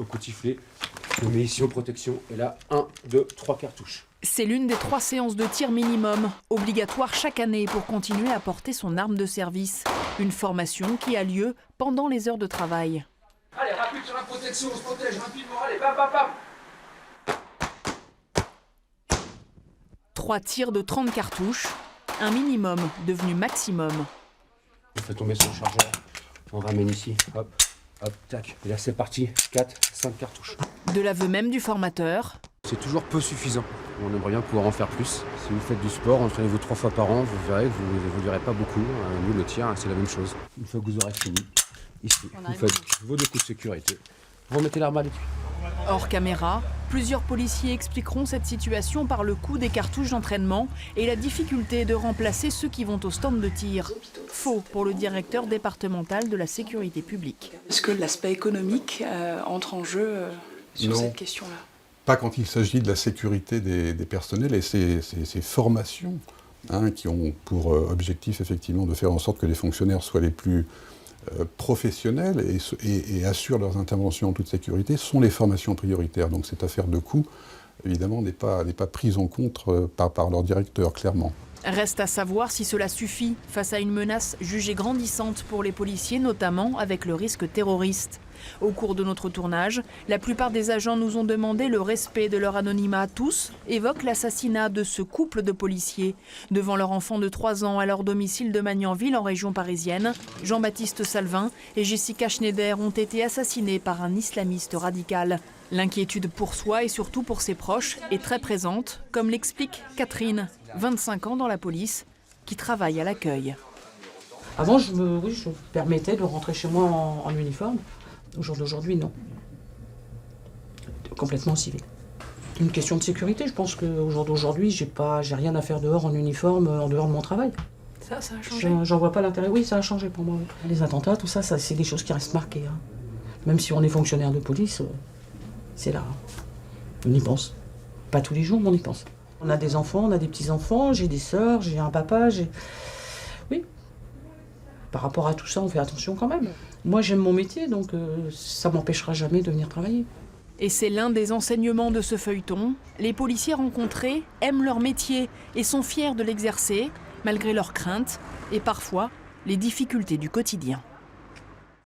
au coup de sifflet. Je mets ici en protection. Et là, 1, 2, 3 cartouches. C'est l'une des 3 séances de tir minimum, obligatoire chaque année pour continuer à porter son arme de service. Une formation qui a lieu pendant les heures de travail. Allez, rapide sur la protection, on se protège rapidement. Allez, bam, bam, bam. 3 tirs de 30 cartouches, un minimum devenu maximum. On fait tomber son chargeur, on ramène ici, hop, hop, tac. Et là c'est parti, 4, 5 cartouches. De l'aveu même du formateur. C'est toujours peu suffisant. On aimerait bien pouvoir en faire plus. Si vous faites du sport, entraînez-vous 3 fois par an, vous verrez que vous ne verrez pas beaucoup. Nous, le tir, c'est la même chose. Une fois que vous aurez fini, ici, vous faites vos 2 coups de sécurité. Vous remettez l'arme à l'étui. Hors caméra, plusieurs policiers expliqueront cette situation par le coût des cartouches d'entraînement et la difficulté de remplacer ceux qui vont au stand de tir. Faux pour le directeur départemental de la sécurité publique. Est-ce que l'aspect économique entre en jeu sur cette question-là ? Pas quand il s'agit de la sécurité des personnels et ces formations qui ont pour objectif effectivement de faire en sorte que les fonctionnaires soient les plus professionnels et assurent leurs interventions en toute sécurité sont les formations prioritaires. Donc cette affaire de coût, évidemment, n'est pas prise en compte par leur directeur, clairement. Reste à savoir si cela suffit face à une menace jugée grandissante pour les policiers, notamment avec le risque terroriste. Au cours de notre tournage, la plupart des agents nous ont demandé le respect de leur anonymat. Tous évoquent l'assassinat de ce couple de policiers. Devant leur enfant de 3 ans à leur domicile de Magnanville en région parisienne, Jean-Baptiste Salvin et Jessica Schneider ont été assassinés par un islamiste radical. L'inquiétude pour soi et surtout pour ses proches est très présente, comme l'explique Catherine, 25 ans dans la police, qui travaille à l'accueil. Avant, je me permettais de rentrer chez moi en uniforme. Au jour d'aujourd'hui, non. Complètement civil. Une question de sécurité, je pense qu'au jour d'aujourd'hui, j'ai rien à faire dehors en uniforme, en dehors de mon travail. Ça a changé. J'en vois pas l'intérêt. Oui, ça a changé pour moi. Les attentats, tout ça, c'est des choses qui restent marquées. Même si on est fonctionnaire de police, c'est là. On y pense. Pas tous les jours, mais on y pense. On a des enfants, on a des petits-enfants, j'ai des sœurs, j'ai un papa, Oui. Par rapport à tout ça, on fait attention quand même. Moi, j'aime mon métier, donc ça m'empêchera jamais de venir travailler. Et c'est l'un des enseignements de ce feuilleton. Les policiers rencontrés aiment leur métier et sont fiers de l'exercer, malgré leurs craintes et parfois les difficultés du quotidien.